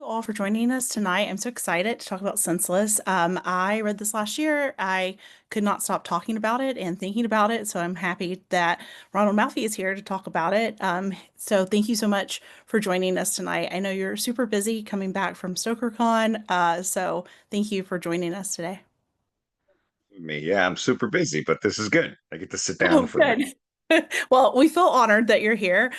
All for joining us tonight. I'm so excited to talk about Senseless. I read this last year. I could not stop talking about it and thinking about it. So I'm happy that Ronald Malfi is here to talk about it. So thank you so much for joining us tonight. I know you're super busy coming back from StokerCon. So thank you for joining us today. Me. Yeah, I'm super busy, but this is good. I get to sit down Oh, for that. good. Well, we feel honored that you're here.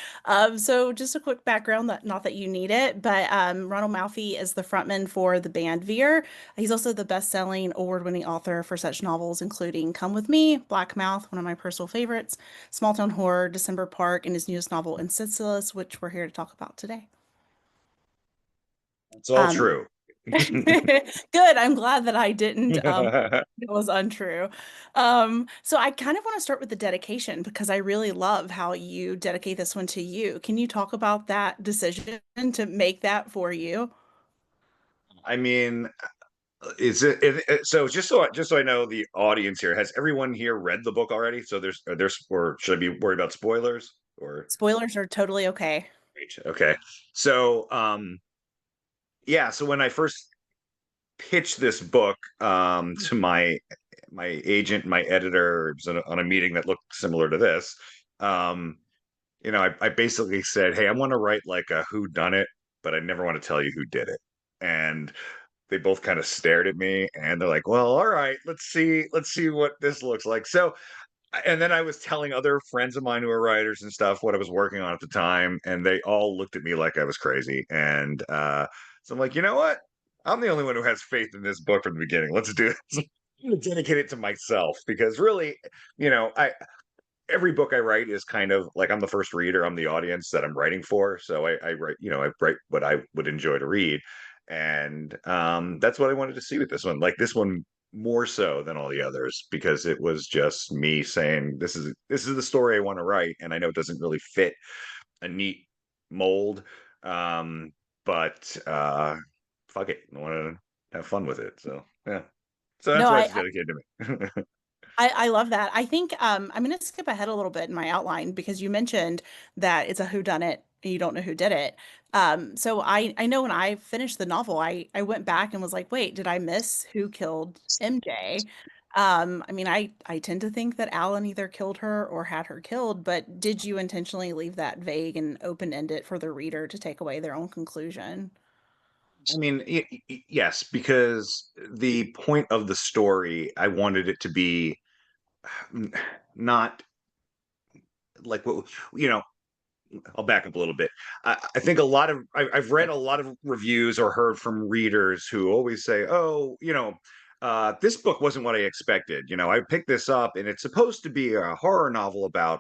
So just a quick background that not that you need it, but Ronald Malfi is the frontman for the band Veer. He's also the best-selling award-winning author for such novels including Come With Me, Black Mouth, one of my personal favorites, Small Town Horror, December Park, and his newest novel, SENSELESS, which we're here to talk about today. It's all Um, true. Good. I'm glad that I didn't it was untrue. So I kind of want to start with the dedication because I really love how you dedicate this one to you. Can you talk about that decision to make that for you? I mean, so just so I know the audience here, has everyone here read the book already? So there's or should I be worried about spoilers or Spoilers are totally okay. okay. So yeah, so when I first pitched this book to my agent, my editor, it was on a meeting that looked similar to this. Um I basically said, "Hey, I want to write like a who done it, but I never want to tell you who did it." And they both kind of stared at me and they're like, "Well, all right, let's see what this looks like." So, and then I was telling other friends of mine who are writers and stuff what I was working on at the time, and they all looked at me like I was crazy. And so I'm like, you know what? I'm the only one who has faith in this book from the beginning. Let's do this. I'm gonna dedicate it to myself because really, I every book I write is kind of like I'm the first reader, I'm the audience that I'm writing for. So I write, I write what I would enjoy to read. And that's what I wanted to see with this one. Like this one more so than all the others, because it was just me saying, this is the story I want to write. And I know it doesn't really fit a neat mold. Um, but fuck it. I want to have fun with it. So yeah. So No, that's why it's dedicated to me. I love that. I think I'm going to skip ahead a little bit in my outline because you mentioned that it's a whodunit and you don't know who did it. So I know when I finished the novel, I went back and was like, wait, did I miss who killed MJ? I mean, I tend to think that Alan either killed her or had her killed, but did you intentionally leave that vague and open-ended for the reader to take away their own conclusion? I mean, yes, because the point of the story, I wanted it to be not like what you know. I'll back up a little bit. I think I've read a lot of reviews or heard from readers who always say, "Oh, this book wasn't what I expected. I picked this up and it's supposed to be a horror novel about."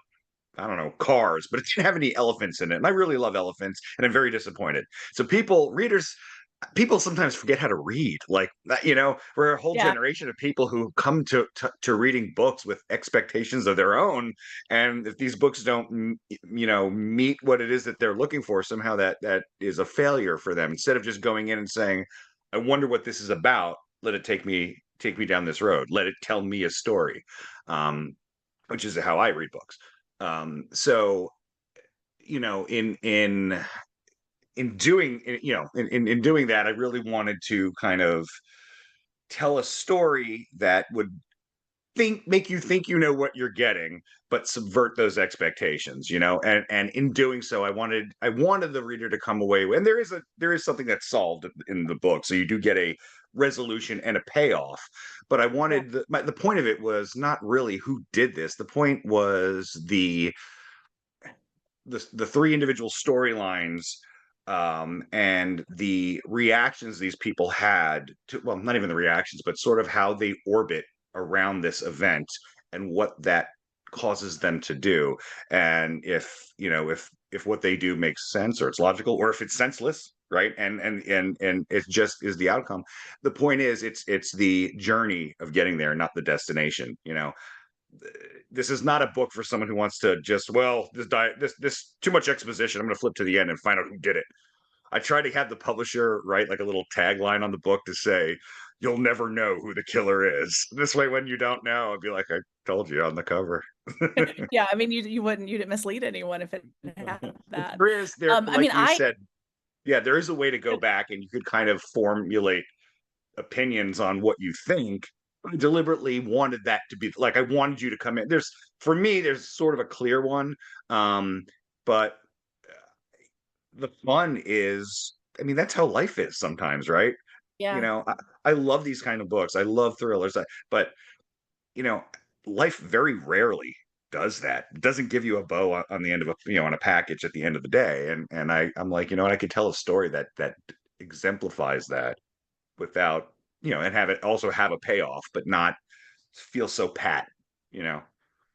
I don't know, cars, but it didn't have any elephants in it. And I really love elephants, and I'm very disappointed. So people sometimes forget how to read. Like we're a whole Yeah. generation of people who come to reading books with expectations of their own, and if these books don't meet what it is that they're looking for, somehow that is a failure for them. Instead of just going in and saying, I wonder what this is about, let it take me down this road, let it tell me a story, um which is how I read books. So in doing in doing that, I really wanted to kind of tell a story that would think make you think you know what you're getting, but subvert those expectations, and in doing so, I wanted the reader to come away with, and there is something that's solved in the book, so you do get a resolution and a payoff. But I Yeah. wanted the point of it was not really who did this. The point was the three individual storylines, and the reactions these people had to, well, not even the reactions, but sort of how they orbit around this event and what that causes them to do, and if what they do makes sense or it's logical or if it's senseless, right? And it just is the outcome. The point is, it's the journey of getting there, not the destination. This is not a book for someone who wants to just, well, this too much exposition, I'm going to flip to the end and find out who did it. I try to have the publisher write like a little tagline on the book to say, you'll never know who the killer is. This way, when you don't know, I'd be like, I told you on the cover. Yeah, I mean you didn't mislead anyone if it had that. There is there I mean like you I said. yeah, there is a way to go back and you could kind of formulate opinions on what you think. I deliberately wanted that to be like I wanted you to come in. There's for me, there's sort of a clear one, but the fun is, I mean, that's how life is sometimes, right? You Yeah. know, I love these kind of books. I love thrillers, but you know, life very rarely does that. It doesn't give you a bow on the end of a on a package at the end of the day. And I'm like, you know what, I could tell a story that exemplifies that without, and have it also have a payoff, but not feel so pat, you know.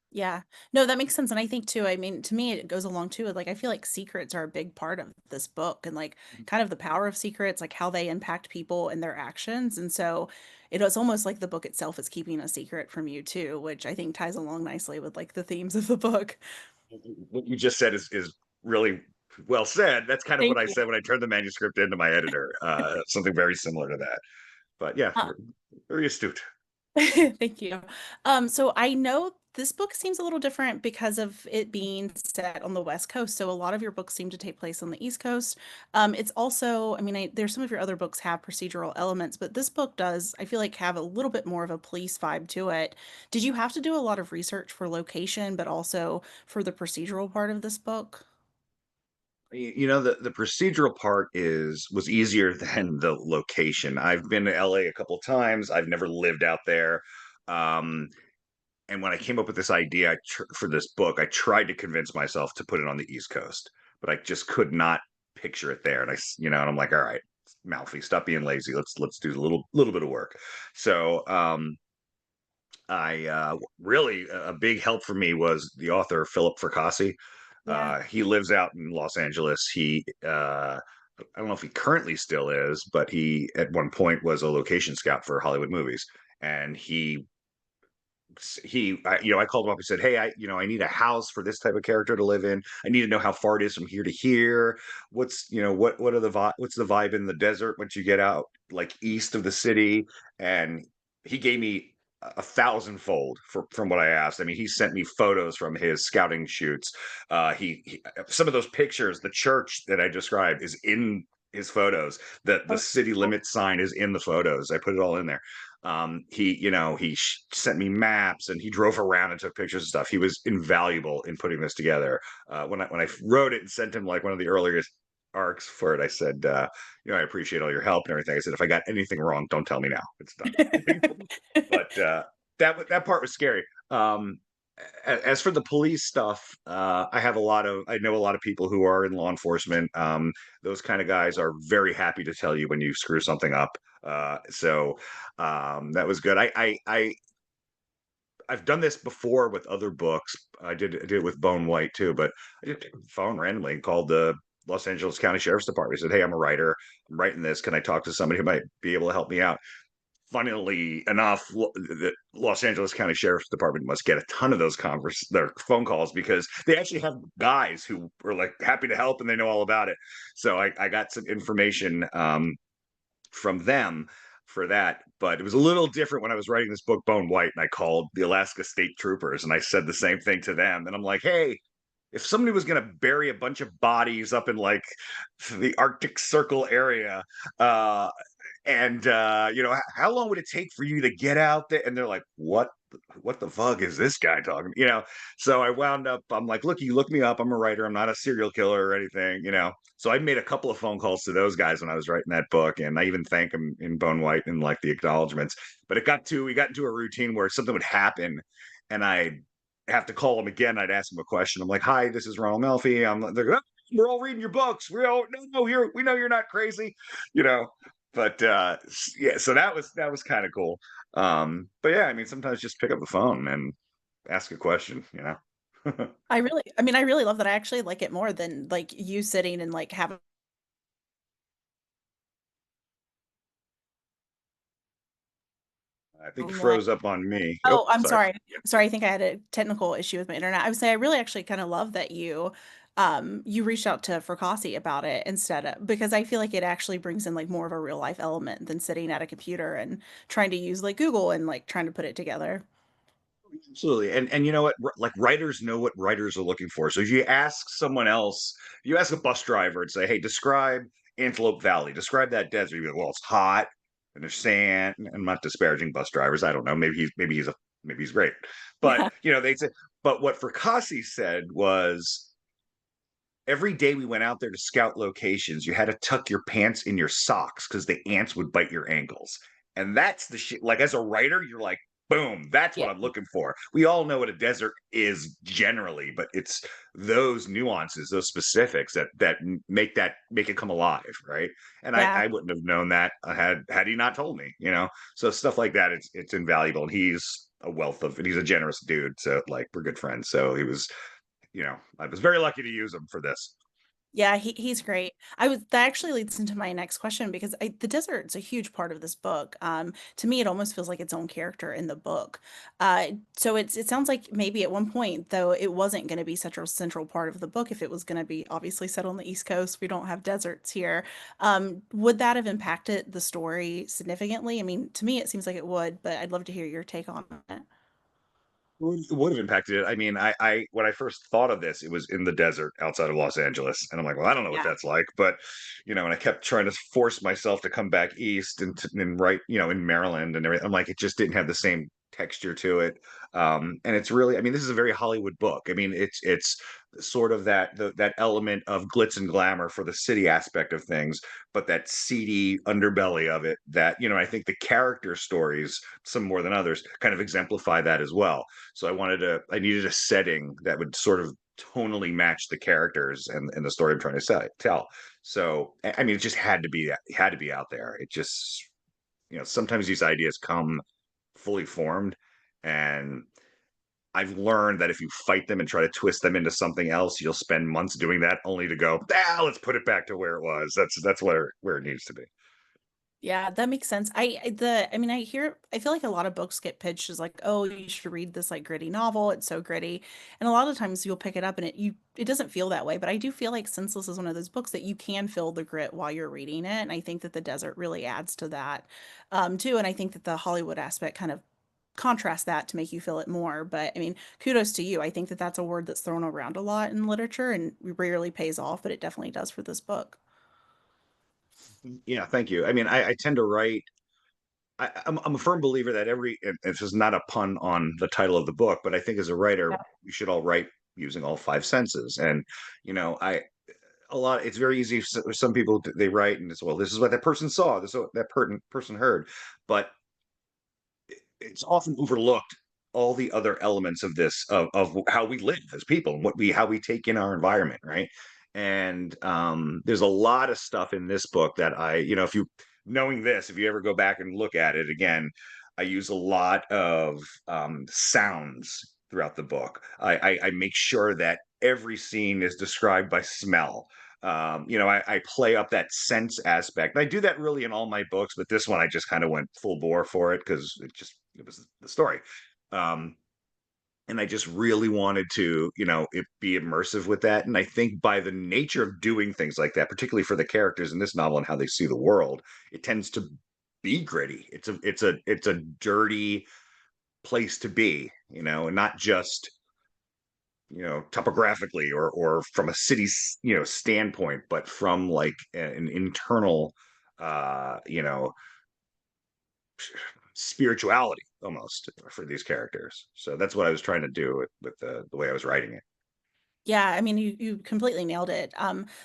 Yeah. No, that makes sense, and I think too, I mean, to me, it goes along too with, like, I feel like secrets are a big part of this book and, like, kind of the power of secrets, like, how they impact people and their actions, and so it is almost like the book itself is keeping a secret from you too, which I think ties along nicely with, like, the themes of the book. What you just said is really well said. That's kind of what Thank I you. said when I turned the manuscript into my editor. Something very similar to that. But yeah, Uh, very astute. Thank you. So I know this book seems a little different because of it being set on the West Coast. So a lot of your books seem to take place on the East Coast. It's also, I mean, there's some of your other books have procedural elements, but this book does, I feel like, have a little bit more of a police vibe to it. Did you have to do a lot of research for location, but also for the procedural part of this book? The procedural part was easier than the location. I've been to LA a couple times. I've never lived out there. Um, and when I came up with this idea for this book, I tried to convince myself to put it on the East Coast, but I just could not picture it there. And I'm like, all right, Malfi, stop being lazy. Let's do a little bit of work. So I really a big help for me was the author Philip Fracassi. Yeah. He lives out in Los Angeles. I don't know if he currently still is, but he at one point was a location scout for Hollywood movies, and I called him up and said, hey, I need a house for this type of character to live in. I need to know how far it is from here to here. What's the vibe in the desert once you get out like east of the city? And he gave me a thousandfold from what I asked. I mean, he sent me photos from his scouting shoots. He some of those pictures, the church that I described is in his photos. The Oh, city cool. limit sign is in the photos. I put it all in there. He sent me maps and he drove around and took pictures and stuff. He was invaluable in putting this together. When I wrote it and sent him like one of the earliest arcs for it, I said, I appreciate all your help and everything. I said, if I got anything wrong, don't tell me now. It's done. But that part was scary. As for the police stuff, I know a lot of people who are in law enforcement. Those kind of guys are very happy to tell you when you screw something up. So that was good. I've done this before with other books. I did it with Bone White too, but I just picked up the phone randomly and called the Los Angeles County Sheriff's Department. I said, "Hey, I'm a writer. I'm writing this. Can I talk to somebody who might be able to help me out?" Funnily enough, the Los Angeles County Sheriff's Department must get a ton of their phone calls because they actually have guys who are like happy to help and they know all about it. So I got some information from them for that. But it was a little different when I was writing this book, Bone White, and I called the Alaska State Troopers and I said the same thing to them. And I'm like, hey, if somebody was going to bury a bunch of bodies up in like the Arctic Circle area, uh, and how long would it take for you to get out there? And they're like, what the fuck is this guy talking? So I wound up, I'm like, look, you look me up. I'm a writer. I'm not a serial killer or anything. So I made a couple of phone calls to those guys when I was writing that book. And I even thank them in Bone White in like the acknowledgments. But we got into a routine where something would happen and I have to call them again. I'd ask them a question. I'm like, hi, this is Ronald Malfi. They're like, "Oh, we're all reading your books. We all no, we know you're not crazy, you know. But yeah, so that was kind of cool. But yeah, I mean, sometimes just pick up the phone and ask a question. I mean, I really love that. I actually like it more than like you sitting and like having I think you like, froze up on me. Oh, oh, I'm sorry. sorry. Sorry, I think I had a technical issue with my internet. I would say I really actually kind of love that you reached out to Fracassi about it instead of because I feel like it actually brings in like more of a real life element than sitting at a computer and trying to use like Google and like trying to put it together. Absolutely. And you know what? Like writers know what writers are looking for. So if you ask someone else, you ask a bus driver and say, "Hey, describe Antelope Valley. Describe that desert. You'd be like, well, it's hot and there's sand. And I'm not disparaging bus drivers. I don't know. Maybe he's great. But Yeah. they said. But what Fracassi said was every day we went out there to scout locations, you had to tuck your pants in your socks because the ants would bite your ankles. And that's the shit. Like as a writer, you're like, boom, that's what Yeah. I'm looking for. We all know what a desert is generally, but it's those nuances, those specifics that make it come alive, right? And Yeah. I wouldn't have known that had he not told me, you know. So stuff like that, it's invaluable. And he's a generous dude. So like we're good friends. So he was, I was very lucky to use him for this. Yeah, he's great. That actually leads into my next question because the desert's a huge part of this book. To me, it almost feels like its own character in the book. So it sounds like maybe at one point, though, it wasn't going to be such a central part of the book if it was going to be obviously set on the East Coast. We don't have deserts here. Would that have impacted the story significantly? I mean, to me, it seems like it would, but I'd love to hear your take on it. Would have impacted it. I mean, I when I first thought of this, it was in the desert outside of Los Angeles, and I'm like, well, I don't know what Yeah. that's like, but and I kept trying to force myself to come back east and write, in Maryland and everything. I'm like, it just didn't have the same texture to it. And it's really, I mean, this is a very Hollywood book. I mean, it's sort of that element of glitz and glamour for the city aspect of things, but that seedy underbelly of it that, I think the character stories, some more than others, kind of exemplify that as well. So I needed a setting that would sort of tonally match the characters and the story I'm trying to tell. So, I mean, it just had to be out there. It just, sometimes these ideas come fully formed, and I've learned that if you fight them and try to twist them into something else, you'll spend months doing that only to go, let's put it back to where it was. That's where it needs to be. Yeah, that makes sense. I mean, I feel like a lot of books get pitched as like, oh, you should read this like gritty novel. It's so gritty. And a lot of times you'll pick it up and it doesn't feel that way, but I do feel like Senseless is one of those books that you can feel the grit while you're reading it. And I think that the desert really adds to that, too. And I think that the Hollywood aspect kind of contrasts that to make you feel it more. But I mean, kudos to you. I think that that's a word that's thrown around a lot in literature and rarely pays off, but it definitely does for this book. Yeah, thank you. I mean, I tend to write. I'm a firm believer that and this is not a pun on the title of the book, but I think as a writer, you should all write using all five senses. And, I, a lot, it's very easy. Some people, they write and it's, well, this is what that person saw, this is what that person heard. But it's often overlooked all the other elements of this of how we live as people and how we take in our environment, right? And there's a lot of stuff in this book that if you knowing this, if you ever go back and look at it again, I use a lot of sounds throughout the book. I make sure that every scene is described by smell. I play up that sense aspect. And I do that really in all my books, but this one I just kind of went full bore for it because it was the story. Um, and I just really wanted to, it be immersive with that. And I think by the nature of doing things like that, particularly for the characters in this novel and how they see the world, it tends to be gritty. It's a dirty place to be, and not just topographically or from a city's standpoint, but from like an internal uh you know spirituality almost for these characters. So that's what I was trying to do with the way I was writing it. Yeah, I mean, you completely nailed it.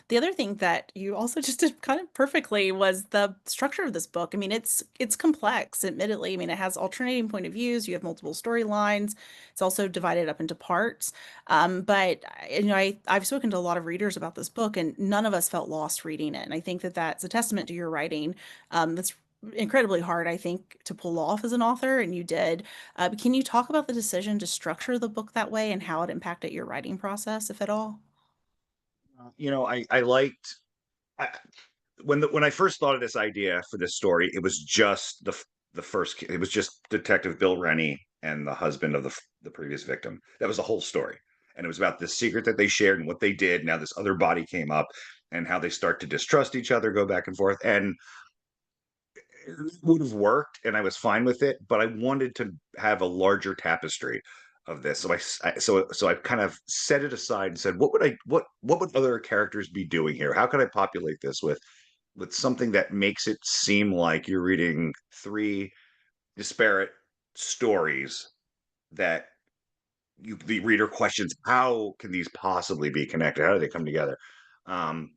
The other thing that you also just did kind of perfectly was the structure of this book. I mean, it's complex, admittedly. I mean, it has alternating point of views. You have multiple storylines. It's also divided up into parts. But I've spoken to a lot of readers about this book, and none of us felt lost reading it. And I think that that's a testament to your writing. That's incredibly hard, I think, to pull off as an author, and you did. But can you talk about the decision to structure the book that way and how it impacted your writing process, if at all? I liked I, when I first thought of this idea for this story, it was just the first. It was just Detective Bill Rennie and the husband of the previous victim. That was the whole story, and it was about this secret that they shared and what they did. Now this other body came up, and how they start to distrust each other, go back and forth, and it would have worked, and I was fine with it. But I wanted to have a larger tapestry of this, so I kind of set it aside and said, what would other characters be doing here? How could I populate this with with something that makes it seem like you're reading three disparate stories that the reader questions, how can these possibly be connected? How do they come together? Um,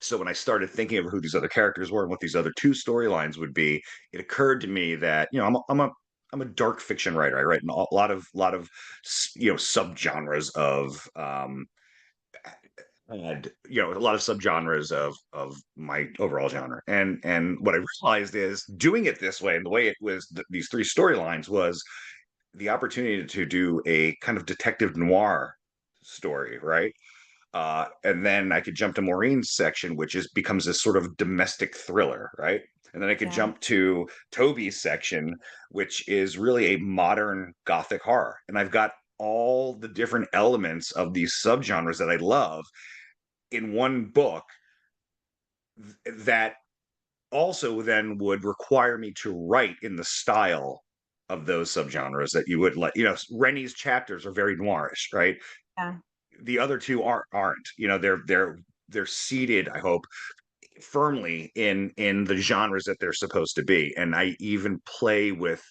so when I started thinking of who these other characters were and what these other two storylines would be, it occurred to me that I'm a dark fiction writer. I write in a lot of subgenres of and a lot of subgenres of my overall genre. And what I realized is doing it this way and the way it was these three storylines was the opportunity to do a kind of detective noir story, right? And then I could jump to Maureen's section, which is becomes this sort of domestic thriller, right? And then I could Yeah. jump to Toby's section, which is really a modern gothic horror. And I've got all the different elements of these subgenres that I love in one book that also then would require me to write in the style of those subgenres that you would let, Rennie's chapters are very noirish, right? Yeah. The other two aren't, they're seated, I hope, firmly in the genres that they're supposed to be. And I even play with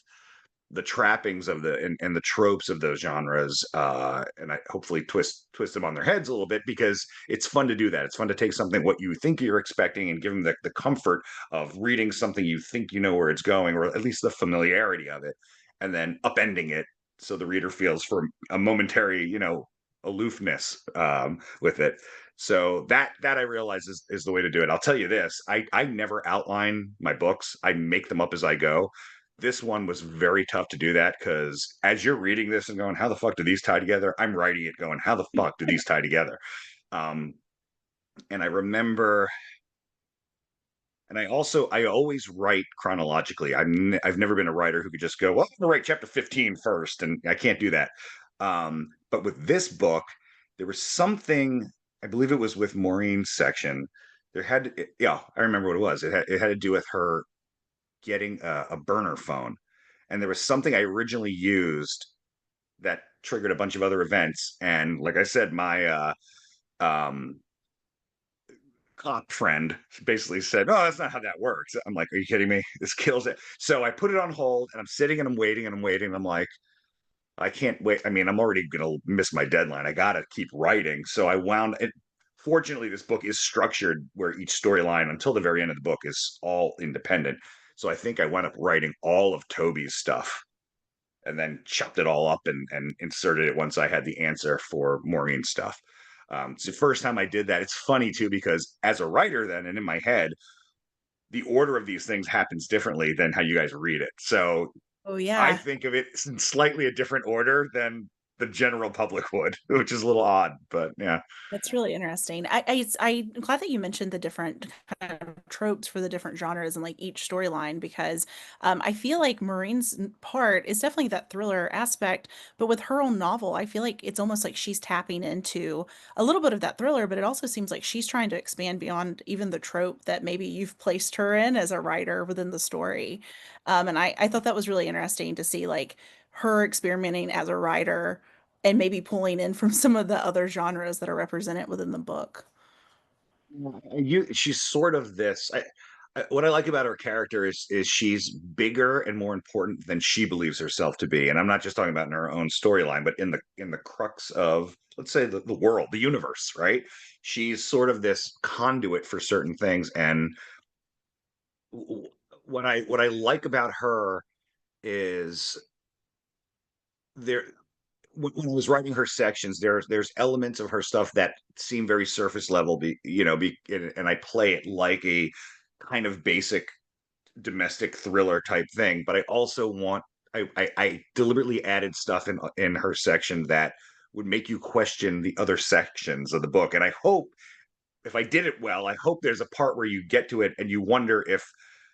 the trappings of and the tropes of those genres, and I hopefully twist them on their heads a little bit because it's fun to do that. It's fun to take something what you think you're expecting and give them the comfort of reading something you think you know where it's going, or at least the familiarity of it, and then upending it so the reader feels for a momentary, aloofness with it. So that I realize is the way to do it. I'll tell you this: I never outline my books. I make them up as I go. This one was very tough to do that because as you're reading this and going, how the fuck do these tie together? I'm writing it going, how the fuck do these tie together? Um, and I remember, and I always write chronologically. I've never been a writer who could just go, well, I'm going to write chapter 15 first, and I can't do that. But with this book, there was something, I believe it was with Maureen's section. Yeah, I remember what it was. It had to do with her getting a burner phone. And there was something I originally used that triggered a bunch of other events. And like I said, my um, cop friend basically said, "Oh, that's not how that works." I'm like, "Are you kidding me? This kills it." So I put it on hold, and I'm sitting and I'm waiting and I'm waiting. And I'm like, I can't wait. I mean, I'm already gonna miss my deadline. I gotta keep writing. So I wound it. Fortunately, this book is structured where each storyline until the very end of the book is all independent. So I think I wound up writing all of Toby's stuff and then chopped it all up and inserted it once I had the answer for Maureen's stuff. It's the first time I did that. It's funny too because as a writer, then and in my head, the order of these things happens differently than how you guys read it. So Oh I yeah. think of it in slightly a different order than the general public would, which is a little odd, but yeah. That's really interesting. I'm glad that you mentioned the different kind of tropes for the different genres and like each storyline because I feel like Maureen's part is definitely that thriller aspect, but with her own novel, I feel like it's almost like she's tapping into a little bit of that thriller, but it also seems like she's trying to expand beyond even the trope that maybe you've placed her in as a writer within the story. And I thought that was really interesting to see like her experimenting as a writer and maybe pulling in from some of the other genres that are represented within the book. She's sort of this. What I like about her character is she's bigger and more important than she believes herself to be, and I'm not just talking about in her own storyline, but in the crux of, let's say, the world, the universe, right? She's sort of this conduit for certain things, and what I like about her is there when I was writing her sections, there's elements of her stuff that seem very surface level, and I play it like a kind of basic domestic thriller type thing. But I also I deliberately added stuff in her section that would make you question the other sections of the book. And I hope if I did it well, I hope there's a part where you get to it and you wonder if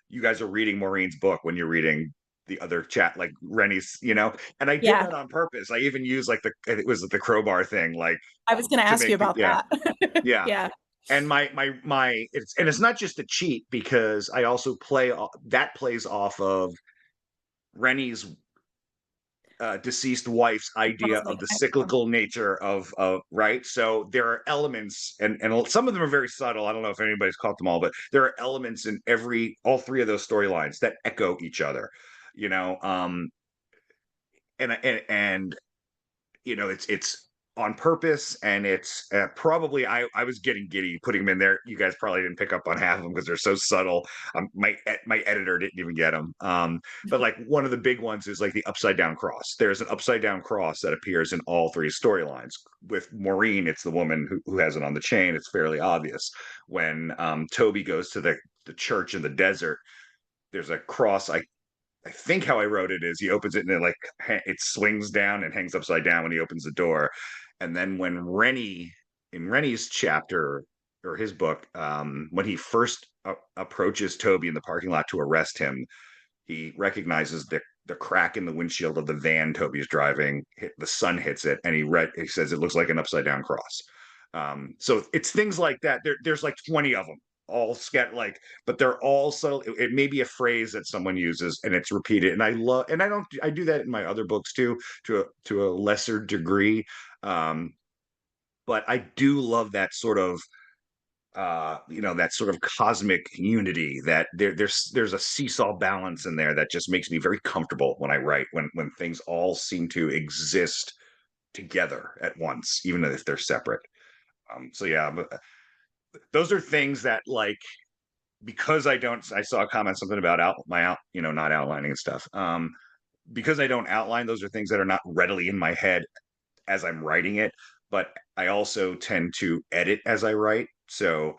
you guys are reading Maureen's book when you're reading the other chat, like Rennie's, and I did Yeah, that on purpose. I even used like it was the crowbar thing, like I was going to to ask you make about yeah, that. yeah. Yeah. And it's not just a cheat because I also that plays off of Rennie's deceased wife's The idea of cosmic the echo. cyclical nature of right. So there are elements, and some of them are very subtle. I don't know if anybody's caught them all, but there are elements in every all three of those storylines that echo each other. You know, and it's on purpose, and it's probably I was getting giddy putting them in there. You guys probably didn't pick up on half of them because they're so subtle. My editor didn't even get them. But like one of the big ones is like the upside down cross. There's an upside down cross that appears in all three storylines. With Maureen, it's the woman who has it on the chain. It's fairly obvious. When Toby goes to the church in the desert, there's a cross. I think how I wrote it is he opens it and it swings down and hangs upside down when he opens the door. And then when Rennie's chapter or his book, when he first approaches Toby in the parking lot to arrest him, he recognizes the crack in the windshield of the van Toby's driving. The sun hits it, and he says it looks like an upside down cross. So it's things like that. There's like 20 of them, all scat like, but they're all subtle. It may be a phrase that someone uses, and it's repeated. And I love, and I do that in my other books too, to a lesser degree. Um, but I do love that sort of that sort of cosmic unity that there's a seesaw balance in there that just makes me very comfortable when I write, when things all seem to exist together at once, even if they're separate. So yeah, those are things that like, because I saw a comment something about not outlining and stuff. Because I don't outline, those are things that are not readily in my head as I'm writing it, but I also tend to edit as I write. So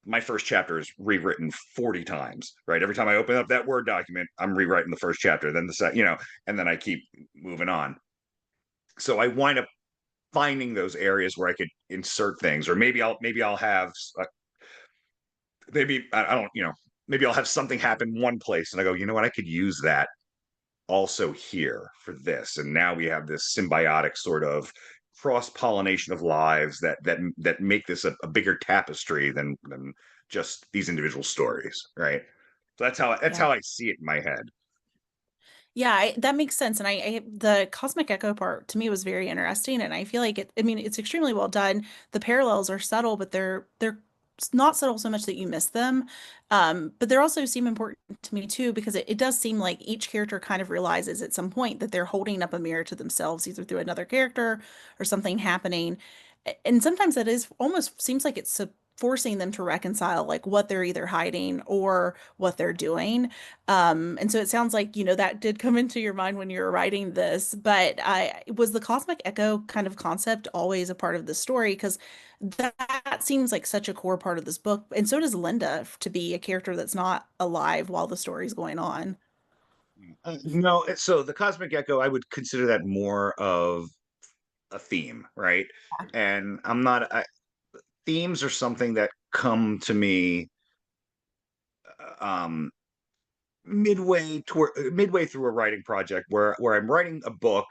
my first chapter is rewritten 40 times, right? Every time I open up that Word document, I'm rewriting the first chapter, then the second, and then I keep moving on. So I wind up finding those areas where I could insert things, or maybe I'll have maybe I don't, maybe I'll have something happen one place and I go, you know what, I could use that also here for this. And now we have this symbiotic sort of cross pollination of lives that make this a bigger tapestry than just these individual stories, right? So that's Yeah. how I see it in my head. Yeah, that makes sense. And the cosmic echo part to me was very interesting. And I feel like I mean, it's extremely well done. The parallels are subtle, but they're not subtle so much that you miss them. But they also seem important to me too, because it does seem like each character kind of realizes at some point that they're holding up a mirror to themselves, either through another character or something happening. And sometimes that is almost seems like it's forcing them to reconcile like what they're either hiding or what they're doing. And so it sounds like, that did come into your mind when you were writing this, but was the cosmic echo kind of concept always a part of the story? Because that seems like such a core part of this book. And so does Linda to be a character that's not alive while the story's going on. No, so the cosmic echo, I would consider that more of a theme, right? And themes are something that come to me um midway through a writing project where I'm writing a book,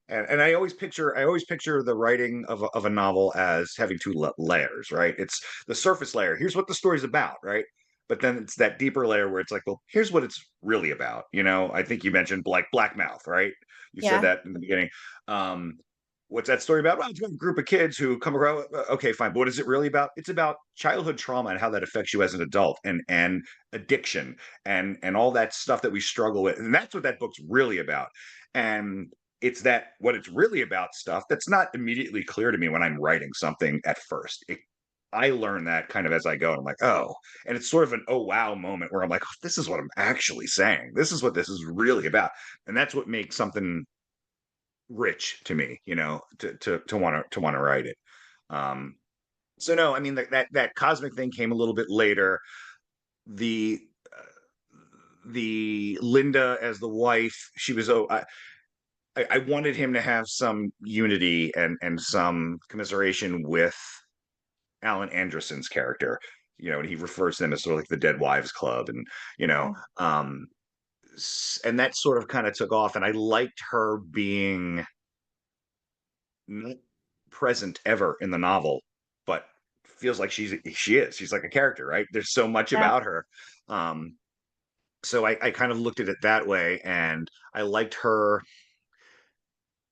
and I always picture the writing of a novel as having two layers, right? It's the surface layer. Here's what the story's about, right? But then it's that deeper layer where it's like, well, here's what it's really about. I think you mentioned like Black Mouth, right? You said Yeah. that in the beginning. Um, what's that story about? Well, it's about a group of kids who come across. Okay, fine. But what is it really about? It's about childhood trauma and how that affects you as an adult, and addiction, and all that stuff that we struggle with. And that's what that book's really about. And it's that what it's really about stuff that's not immediately clear to me when I'm writing something at first. I learn that kind of as I go. And I'm like, oh, and it's sort of an oh wow moment where I'm like, oh, this is what I'm actually saying. This is what this is really about. And that's what makes something rich to me, to want to write it. Um, so no, I mean that cosmic thing came a little bit later. The the Linda as the wife, she was I wanted him to have some unity and some commiseration with Alan Anderson's character. And he refers to them as sort of like the Dead Wives Club, and you know, Yeah. um, and that sort of kind of took off. And I liked her being not present ever in the novel, but feels like she's like a character, right? There's so much Yeah. about her. So I kind of looked at it that way, and I liked her.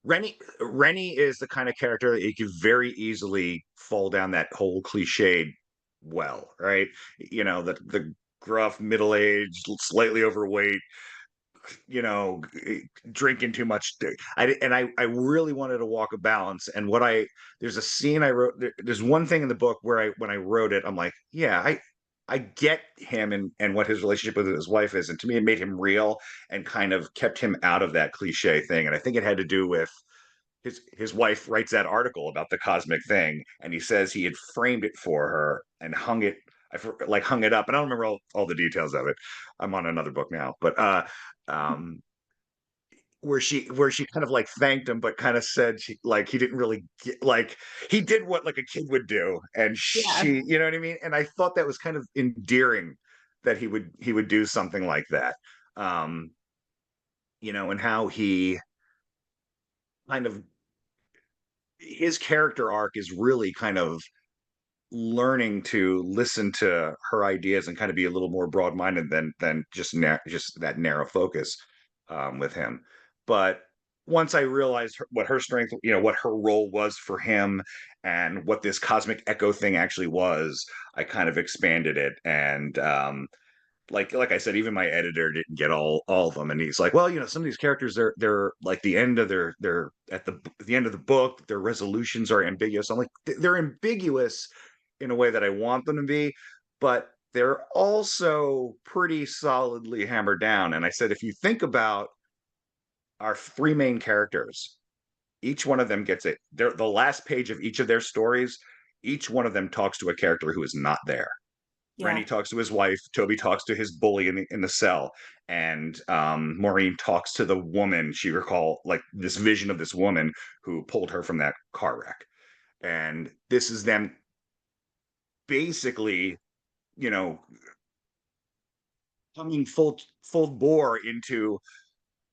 Rennie is the kind of character that you could very easily fall down that whole cliched well, right? The gruff, middle-aged, slightly overweight, drinking too much. I really wanted to walk a balance. And there's a scene I wrote. There's one thing in the book where when I wrote it, I'm like, yeah, I get him and what his relationship with his wife is, and to me, it made him real and kind of kept him out of that cliche thing. And I think it had to do with his wife writes that article about the cosmic thing, and he says he had framed it for her and hung it. Like hung it up, and I don't remember all the details of it. I'm on another book now, but um, where she kind of like thanked him, but kind of said like he didn't really get, like he did what like a kid would do, and Yeah. she, you know what I mean. And I thought that was kind of endearing that he would do something like that, um, and how he kind of his character arc is really kind of learning to listen to her ideas and kind of be a little more broad-minded than just that narrow focus with him. But once I realized what her strength, what her role was for him, and what this cosmic echo thing actually was, I kind of expanded it. And like I said, even my editor didn't get all of them, and he's like, well, some of these characters, they're like the end of they're at the end of the book, their resolutions are ambiguous. I'm like, they're ambiguous in a way that I want them to be, but they're also pretty solidly hammered down. And I said, if you think about our three main characters, each one of them gets it. The last page of each of their stories, each one of them talks to a character who is not there. Yeah. Rennie talks to his wife. Toby talks to his bully in the cell, and Maureen talks to the woman she recall, like this vision of this woman who pulled her from that car wreck. And this is them basically, you know, coming full bore into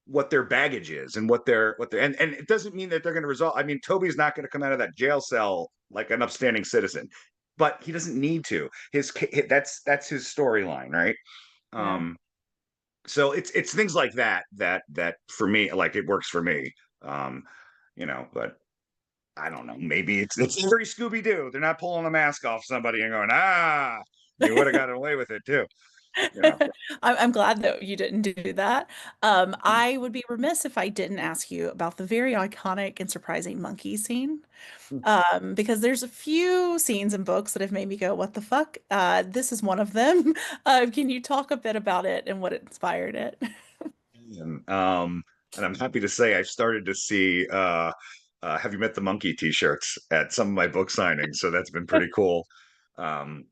what their baggage is and what they're and it doesn't mean that they're going to resolve. I mean, Toby's not going to come out of that jail cell like an upstanding citizen, but he doesn't need to. That's his storyline, right? Yeah. Um, so it's things like that for me, like it works for me. Um, but I don't know. Maybe it's very Scooby Doo. They're not pulling the mask off somebody and going, you would have gotten away with it too. You know. I'm glad that you didn't do that. I would be remiss if I didn't ask you about the very iconic and surprising monkey scene. Because there's a few scenes in books that have made me go, "What the fuck?" This is one of them. Can you talk a bit about it and what inspired it? And, um, and I'm happy to say I've started to see Have You Met the Monkey t-shirts at some of my book signings, so that's been pretty cool. Um,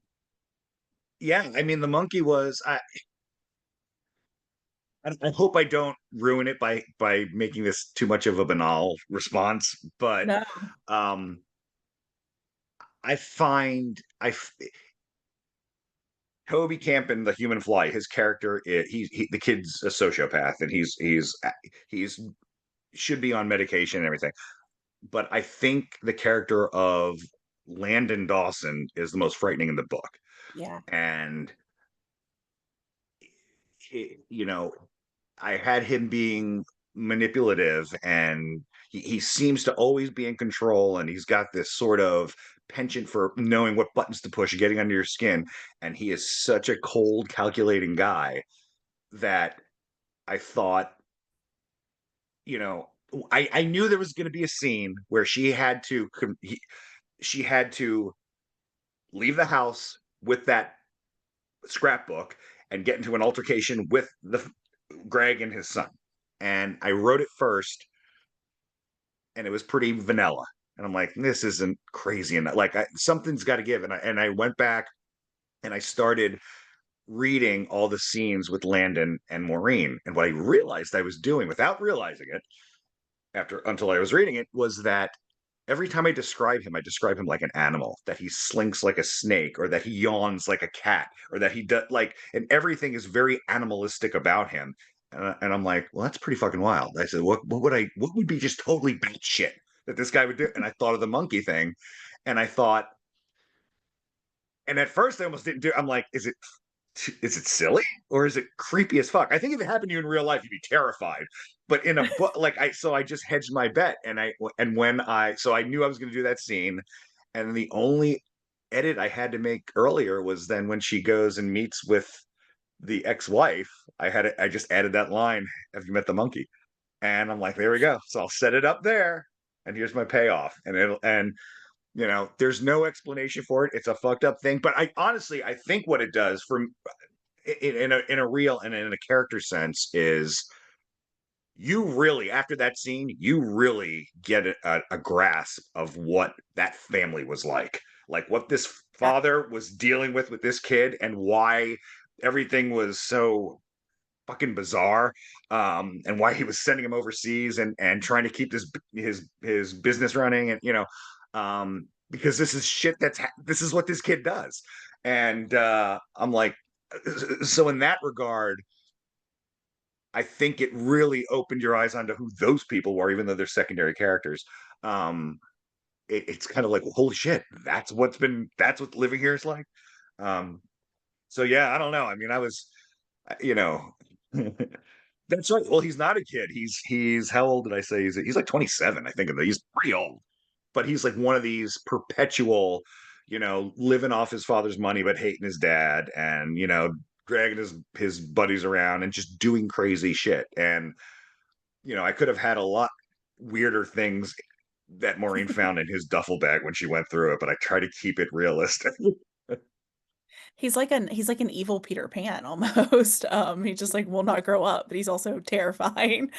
yeah, I mean the monkey was I hope I don't ruin it by making this too much of a banal response, but No. um I find Toby Campen, the human fly, his character, the kid's a sociopath, and he's should be on medication and everything. But I think the character of Landon Dawson is the most frightening in the book. Yeah. And you know, I had him being manipulative, and he seems to always be in control, and he's got this sort of penchant for knowing what buttons to push, getting under your skin. And he is such a cold, calculating guy that I thought, you know, I knew there was going to be a scene where she had to leave the house with that scrapbook and get into an altercation with the Greg and his son. And I wrote it first, and it was pretty vanilla. And I'm like, this isn't crazy enough. Like, something's got to give. And I went back and I started reading all the scenes with Landon and Maureen. And what I realized I was doing without realizing it until I was reading it was that every time I describe him like an animal, that he slinks like a snake, or that he yawns like a cat, or that he does like, and everything is very animalistic about him. And I'm like, well, that's pretty fucking wild. I said, what would be just totally batshit that this guy would do? And I thought of the monkey thing, and I thought, and at first I almost didn't do. I'm like, is it silly or is it creepy as fuck? I think if it happened to you in real life, you'd be terrified. but in a book, like I just hedged my bet, and when I knew I was going to do that scene, and the only edit I had to make earlier was then when she goes and meets with the ex-wife. I just added that line, "Have you met the monkey?" And I'm like, there we go. So I'll set it up there, and here's my payoff. And there's no explanation for it. It's a fucked up thing, but I honestly I think what it does from in a real and in a character sense is you really after that scene you really get a grasp of what that family was like what this Yeah. father was dealing with this kid and why everything was so fucking bizarre, and why he was sending him overseas and trying to keep his business running, and because this is shit this is what this kid does. And I'm like, so in that regard I think it really opened your eyes onto who those people were, even though they're secondary characters. Um, it's kind of like, well, holy shit, that's what living here is like. Um, so yeah, I don't know. I mean, you know, that's right. Well, he's not a kid. He's how old did I say? He's like 27, I think. He's pretty old, but he's like one of these perpetual, living off his father's money but hating his dad, and dragging his buddies around and just doing crazy shit. And I could have had a lot weirder things that Maureen found in his duffel bag when she went through it, but I try to keep it realistic. He's like an evil Peter Pan almost. He just like will not grow up, but he's also terrifying.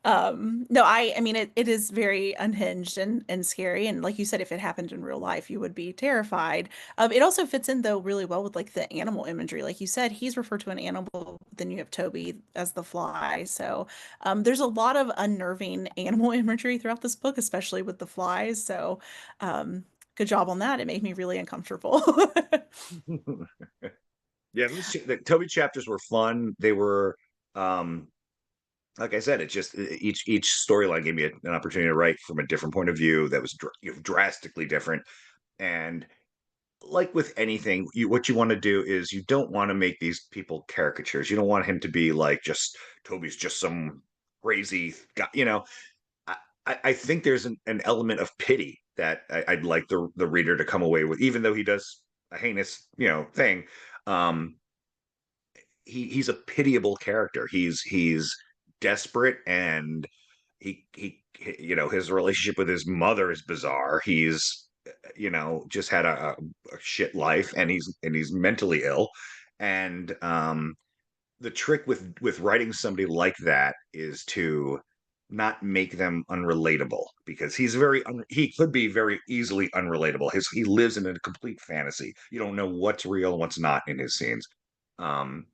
No, I mean it is very unhinged and scary. And like you said, if it happened in real life, you would be terrified. It also fits in though really well with like the animal imagery. Like you said, he's referred to an animal, then you have Toby as the fly. So there's a lot of unnerving animal imagery throughout this book, especially with the flies. So good job on that. It made me really uncomfortable. Yeah, the Toby chapters were fun. They were, um, like I said, it just each storyline gave me an opportunity to write from a different point of view that was drastically different. And like with anything, what you want to do is you don't want to make these people caricatures. You don't want him to be like just Toby's just some crazy guy. I, I think there's an element of pity that I'd like the reader to come away with, even though he does a heinous thing. Um, he's a pitiable character. He's desperate, and his relationship with his mother is bizarre. He's just had a shit life, and he's mentally ill. And the trick with writing somebody like that is to not make them unrelatable, because he could be very easily unrelatable. He lives in a complete fantasy. You don't know what's real and what's not in his scenes. um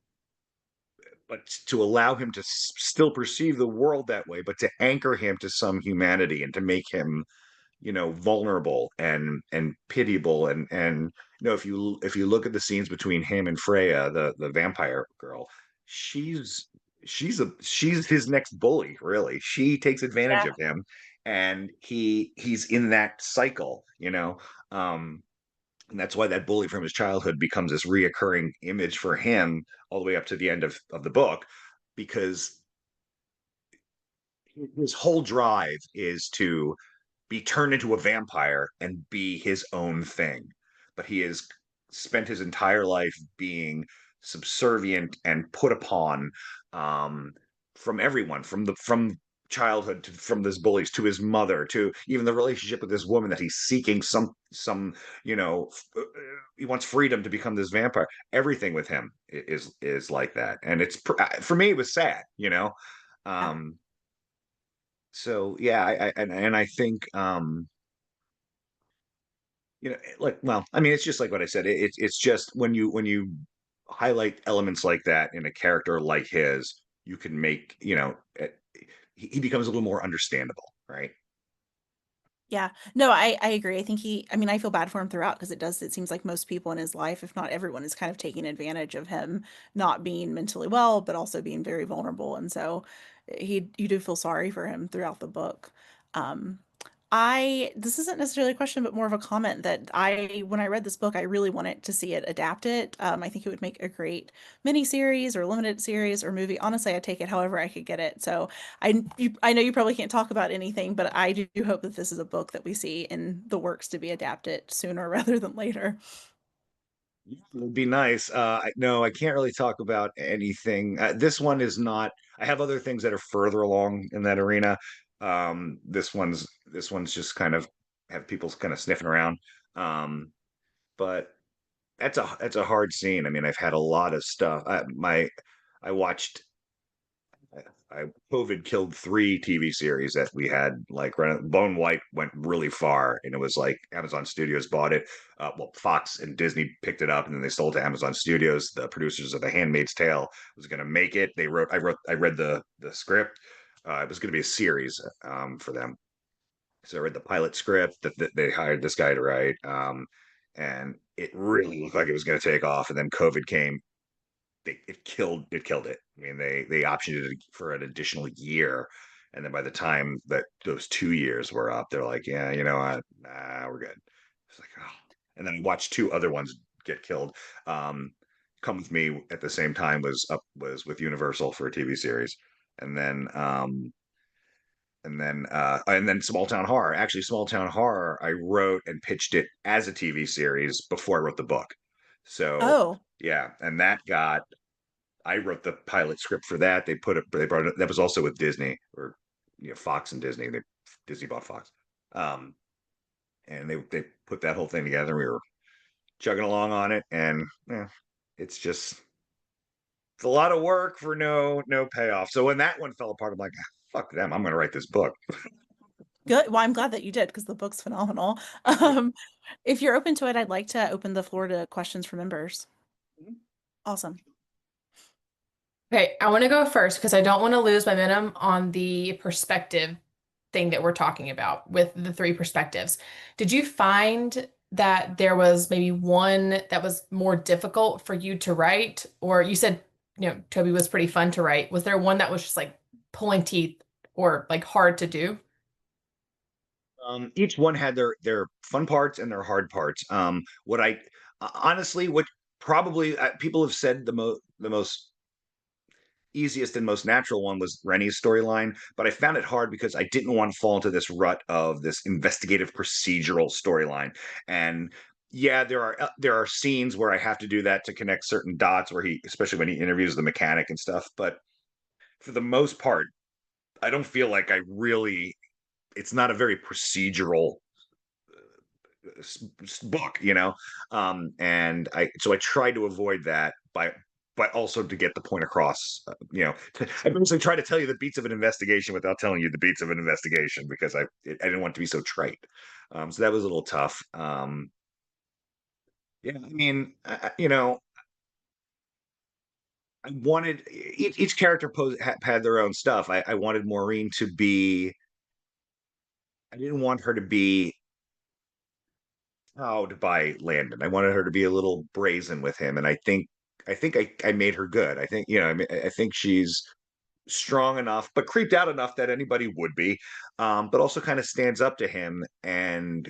but to allow him to still perceive the world that way, but to anchor him to some humanity and to make him vulnerable and pitiable. And if you look at the scenes between him and Freya, the vampire girl, she's she's his next bully, really. She takes advantage Yeah. of him, and he's in that cycle. And that's why that bully from his childhood becomes this reoccurring image for him all the way up to the end of the book, because his whole drive is to be turned into a vampire and be his own thing. But he has spent his entire life being subservient and put upon, um, from everyone, from childhood from this bullies to his mother to even the relationship with this woman that he's seeking some he wants freedom to become this vampire. Everything with him is like that, and it's for me it was sad. Yeah. um so yeah, and I think, like, well, I mean, it's just like what I said. It's just when you highlight elements like that in a character like his, you can make he becomes a little more understandable, right? Yeah. No, I agree. I mean, I feel bad for him throughout because it seems like most people in his life, if not everyone, is kind of taking advantage of him not being mentally well, but also being very vulnerable. And so you do feel sorry for him throughout the book. Um, This isn't necessarily a question, but more of a comment that when I read this book, I really wanted to see it adapted. I think it would make a great miniseries or limited series or movie. Honestly, I take it however I could get it. So I know you probably can't talk about anything, but I do hope that this is a book that we see in the works to be adapted sooner rather than later. Yeah, it would be nice. No, I can't really talk about anything. This one is not. I have other things that are further along in that arena. This one's just kind of have people kind of sniffing around. But that's a hard scene. I mean, I've had a lot of stuff. I watched I COVID killed three TV series that we had. Like Bone White went really far, and it was like Amazon Studios bought it. Well, Fox and Disney picked it up, and then they sold to Amazon Studios. The producers of The Handmaid's Tale was going to make it. I read the script. It was going to be a series for them. So I read the pilot script that they hired this guy to write, and it really looked like it was going to take off. And then COVID came, it killed it. I mean, they optioned it for an additional year, and then by the time that those 2 years were up, they're like, yeah, you know what, nah, we're good. It's like, oh. And then I watched two other ones get killed. Um, Come with Me at the same time was with Universal for a TV series, and then Small Town Horror. Actually, Small Town Horror, I wrote and pitched it as a TV series before I wrote the book. So Oh, yeah, and that got I wrote the pilot script for that. They brought it. That was also with Disney or Fox and Disney. Disney bought Fox, um, and they put that whole thing together. We were chugging along on it, and it's just it's a lot of work for no payoff. So when that one fell apart, I'm like, "Ah, fuck them. I'm going to write this book." good. Well, I'm glad that you did because the book's phenomenal. Yeah. Um, if you're open to it, I'd like to open the floor to questions from members. Awesome. Okay, I want to go first because I don't want to lose momentum on the perspective thing that we're talking about with the three perspectives. Did you find that there was maybe one that was more difficult for you to write? Or you said, Toby was pretty fun to write. Was there one that was just like pulling teeth or like hard to do? Each one had their fun parts and their hard parts. What I honestly, what probably people have said the most easiest and most natural one was Rennie's storyline, but I found it hard because I didn't want to fall into this rut of this investigative procedural storyline. And yeah, there are scenes where I have to do that to connect certain dots where especially when he interviews the mechanic and stuff, but for the most part, I don't feel like I really it's not a very procedural book, and I try to avoid that but also to get the point across. I basically try to tell you the beats of an investigation without telling you the beats of an investigation because I didn't want to be so trite. So that was a little tough. Yeah, I mean, I wanted each character had their own stuff. I wanted Maureen to be. I didn't want her to be cowed by Landon. I wanted her to be a little brazen with him, and I made her good. I think I think she's strong enough, but creeped out enough that anybody would be, but also kind of stands up to him and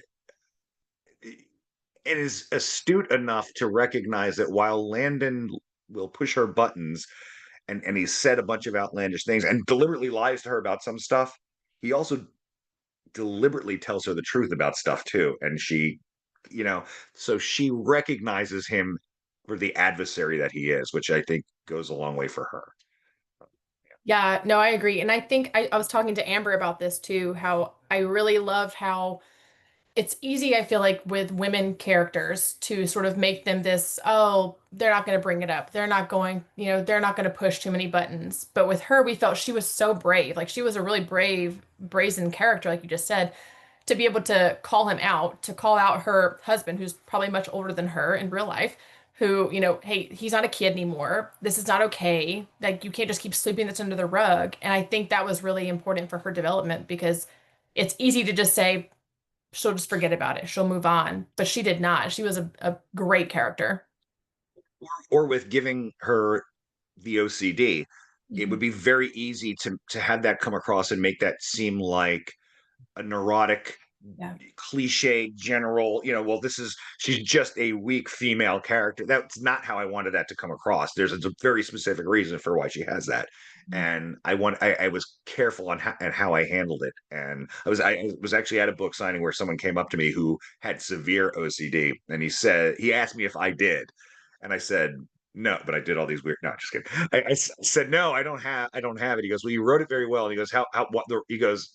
is astute enough to recognize that while Landon will push her buttons and he's said a bunch of outlandish things and deliberately lies to her about some stuff, he also deliberately tells her the truth about stuff too. And you know, so she recognizes him for the adversary that he is, which I think goes a long way for her. Yeah, no, I agree. And I think I was talking to Amber about this too, how I really love how it's easy, I feel like, with women characters to sort of make them this, oh, they're not going to bring it up. They're not going, they're not going to push too many buttons. But with her, we felt she was so brave. Like she was a really brave, brazen character, like you just said, to be able to call him out, to call out her husband, who's probably much older than her in real life, who, hey, he's not a kid anymore. This is not okay. Like you can't just keep sweeping this under the rug. And I think that was really important for her development because it's easy to just say, she'll just forget about it. She'll move on. But she did not. She was a great character. Or with giving her the OCD, it would Mhm. be very easy to have that come across and make that seem like a neurotic Yeah. cliche general, well, she's just a weak female character. That's not how I wanted that to come across. There's a very specific reason for why she has that. And I was careful on how I handled it. And I was actually at a book signing where someone came up to me who had severe OCD, and he asked me if I did, and I said no, but I did all these weird. No, just kidding. Said no, I don't have it. He goes, well, you wrote it very well. And he goes, how what the he goes,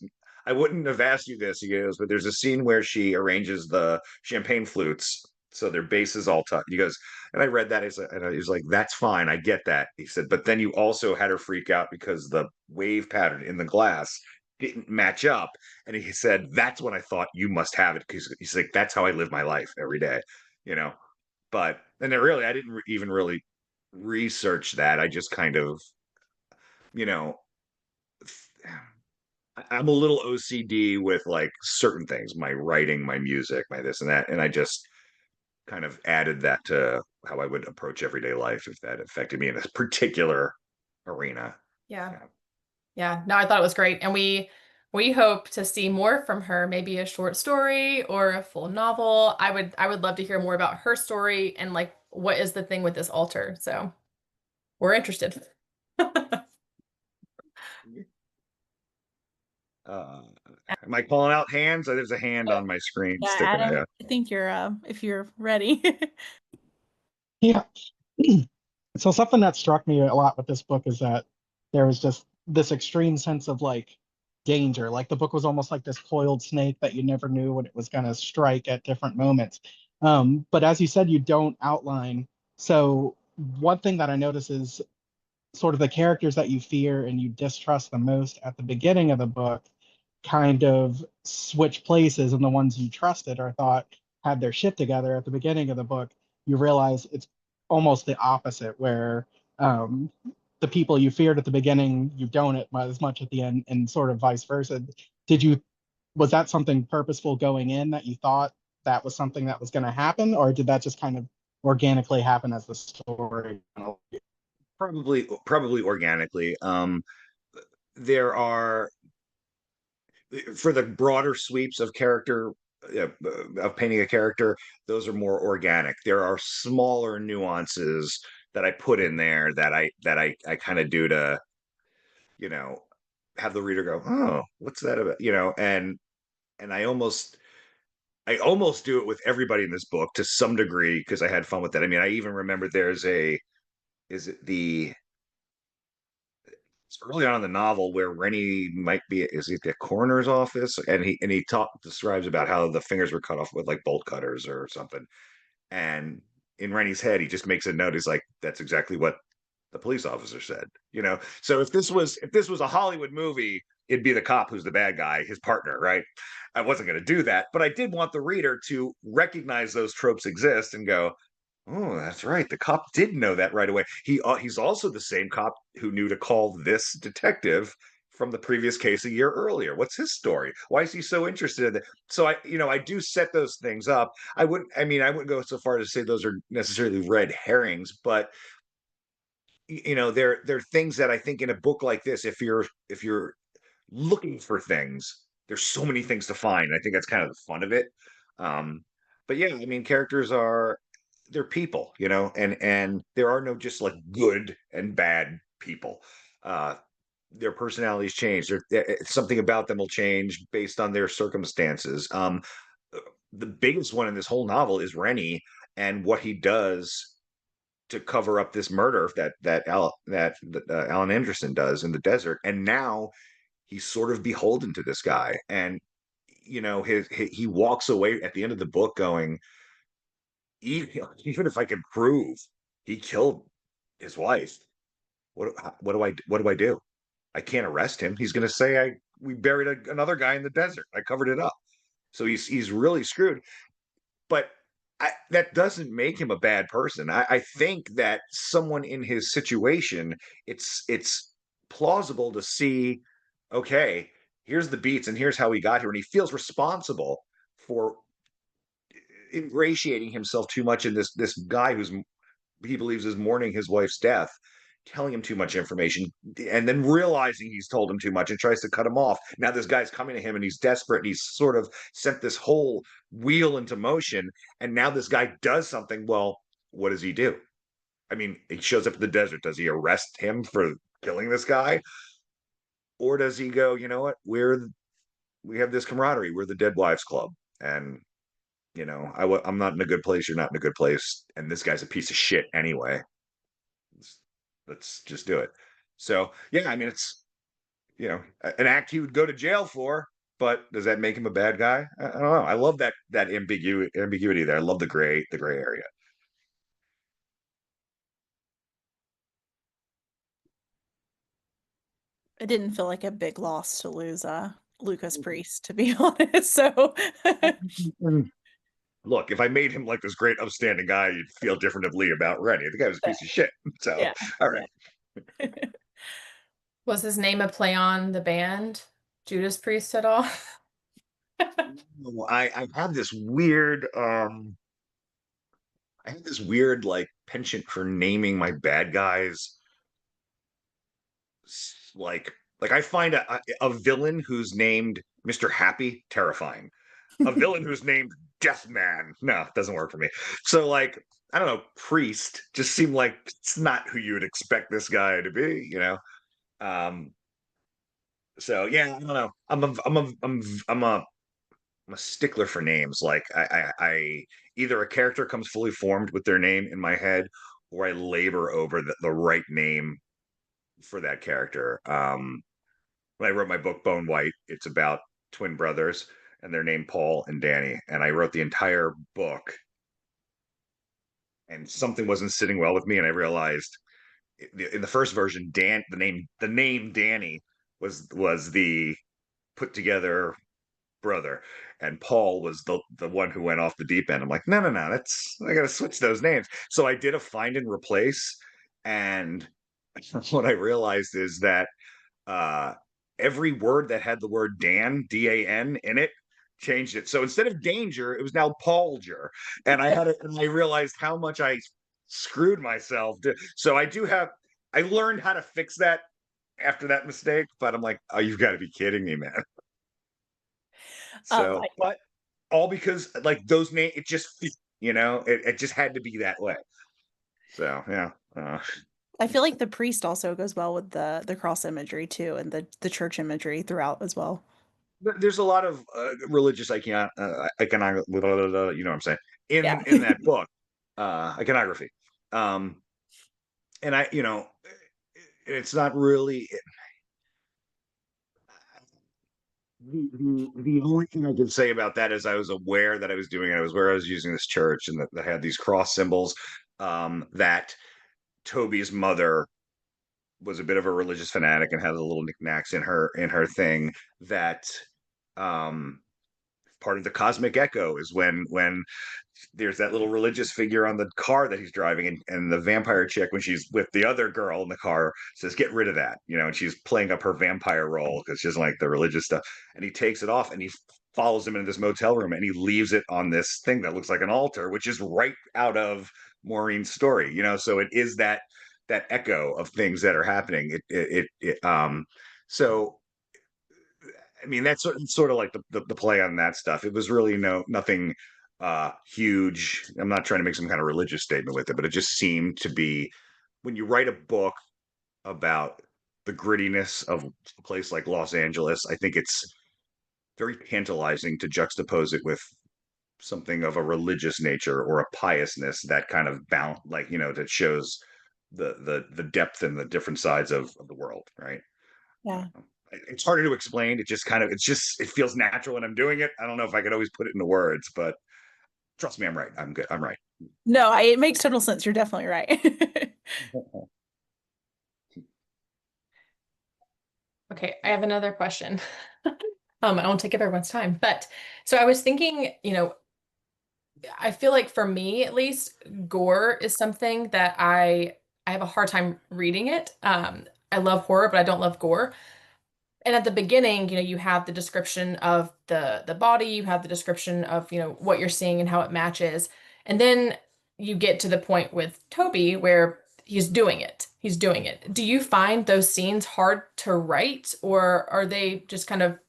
I wouldn't have asked you this. He goes, but there's a scene where she arranges the champagne flutes so their base is all touch. He goes, and I read that. And he was like, that's fine. I get that. He said, but then you also had her freak out because the wave pattern in the glass didn't match up. And he said, that's when I thought you must have it. Because he's like, that's how I live my life every day, you know? But, and then really, I didn't even really research that. I just kind of, you know, I'm a little OCD with like certain things, my writing, my music, my this and that. And I just kind of added that to how I would approach everyday life if that affected me in a particular arena. Yeah. Yeah. Yeah. No, I thought it was great. And we hope to see more from her, maybe a short story or a full novel. I would love to hear more about her story and like what is the thing with this altar. So we're interested. Uh, am I calling out hands? There's a hand on my screen Yeah, sticking Adam, out. I think you're if you're ready. Yeah. So something that struck me a lot with this book is that there was just this extreme sense of like danger. Like the book was almost like this coiled snake that you never knew when it was going to strike at different moments. But as you said, you don't outline. So one thing that I notice is sort of the characters that you fear and you distrust the most at the beginning of the book kind of switch places, and the ones you trusted or thought had their shit together at the beginning of the book, you realize it's almost the opposite, where um, the people you feared at the beginning you don't as much at the end, and sort of vice versa. Did you Was that something purposeful going in, that you thought that was something that was going to happen, or did that just kind of organically happen as the story? Probably organically. There are, for the broader sweeps of character, of painting a character, those are more organic. There are smaller nuances that I put in there that I kind of do to, you know, have the reader go, oh, what's that about? And I almost do it with everybody in this book to some degree because I had fun with that. I mean, I even remember there's a is it the it's early on in the novel where Rennie might be, is he at the coroner's office, and he describes about how the fingers were cut off with like bolt cutters or something. And in Rennie's head, he just makes a note. He's like, that's exactly what the police officer said. So if this was a Hollywood movie, it'd be the cop who's the bad guy, his partner, right? I wasn't going to do that, but I did want the reader to recognize those tropes exist and go, oh, that's right. The cop did know that right away. He's also the same cop who knew to call this detective from the previous case a year earlier. What's his story? Why is he so interested in it? So I do set those things up. I wouldn't go so far as to say those are necessarily red herrings, but they're things that I think in a book like this, if you're looking for things, there's so many things to find. I think that's kind of the fun of it. Um, but yeah, I mean, characters are they're people, and there are no just like good and bad people. Uh, their personalities change. Something about them will change based on their circumstances. The biggest one in this whole novel is Rennie and what he does to cover up this murder that Alan Anderson does in the desert, and now he's sort of beholden to this guy, and he walks away at the end of the book going, even if I can prove he killed his wife, what do I do? I can't arrest him. He's going to say we buried another guy in the desert. I covered it up. So he's really screwed. But that doesn't make him a bad person. I think that someone in his situation, it's plausible to see, okay, here's the beats and here's how he got here, and he feels responsible for ingratiating himself too much in this guy who's he believes is mourning his wife's death, telling him too much information and then realizing he's told him too much and tries to cut him off. Now this guy's coming to him and he's desperate and he's sort of sent this whole wheel into motion. And now this guy does something. Well, what does he do? I mean, he shows up in the desert. Does he arrest him for killing this guy? Or does he go, you know what? We have this camaraderie. We're the Dead Wives Club. And, I'm not in a good place. You're not in a good place. And this guy's a piece of shit anyway. Let's just do it. So, yeah, I mean, it's, an act he would go to jail for, but does that make him a bad guy? I don't know. I love that ambiguity there. I love the gray area. It didn't feel like a big loss to lose Lucas Priest, to be honest. So Look, if I made him like this great upstanding guy, you'd feel differently about Rennie. The guy was a piece of shit. So, yeah. all right. Was his name a play on the band Judas Priest at all? I have this weird like penchant for naming my bad guys like I find a villain who's named Mr. Happy terrifying. A villain who's named Death Man. No, it doesn't work for me. So like I don't know, Priest just seemed like it's not who you would expect this guy to be. Um so yeah, I don't know. I'm a stickler for names. Like I either a character comes fully formed with their name in my head, or I labor over the right name for that character. When I wrote my book Bone White, it's about twin brothers and they're named Paul and Danny. And I wrote the entire book, and something wasn't sitting well with me, and I realized in the first version, the name Danny was the put together brother, and Paul was the one who went off the deep end. I'm like, no, no, no, I got to switch those names. So I did a find and replace, and what I realized is that uh, every word that had the word Dan in it changed it. So instead of danger, it was now Paulger, and I realized how much I screwed myself. So I learned how to fix that after that mistake, but I'm like, oh, you've got to be kidding me, man. So, but all because like those names, it just, it just had to be that way. So, yeah. I feel like the priest also goes well with the cross imagery too, and the church imagery throughout as well. There's a lot of religious iconography, you know what I'm saying, Yeah. in that book, iconography. And it's not really the only thing I could say about that is I was aware that I was doing it. I was aware I was using this church and that had these cross symbols. That Toby's mother was a bit of a religious fanatic and had a little knickknacks in her thing. That um, part of the cosmic echo is when there's that little religious figure on the car that he's driving, and the vampire chick, when she's with the other girl in the car, says get rid of that, and she's playing up her vampire role because she doesn't like the religious stuff, and he takes it off and he follows him into this motel room and he leaves it on this thing that looks like an altar, which is right out of Maureen's story. So it is that echo of things that are happening. So I mean, that's sort of like the play on that stuff. It was really nothing huge. I'm not trying to make some kind of religious statement with it, but it just seemed to be, when you write a book about the grittiness of a place like Los Angeles, I think it's very tantalizing to juxtapose it with something of a religious nature or a piousness that kind of bound, like, that shows the depth and the different sides of the world, right? Yeah. It's harder to explain. It feels natural when I'm doing it. I don't know if I could always put it into words, but trust me, I'm right. I'm good. I'm right. No, it makes total sense. You're definitely right. Okay, I have another question. I won't take up everyone's time, but so I was thinking, I feel like for me at least, gore is something that I have a hard time reading it. I love horror, but I don't love gore. And at the beginning, you have the description of the body, you have the description of, what you're seeing and how it matches. And then you get to the point with Toby where he's doing it. He's doing it. Do you find those scenes hard to write, or are they just kind of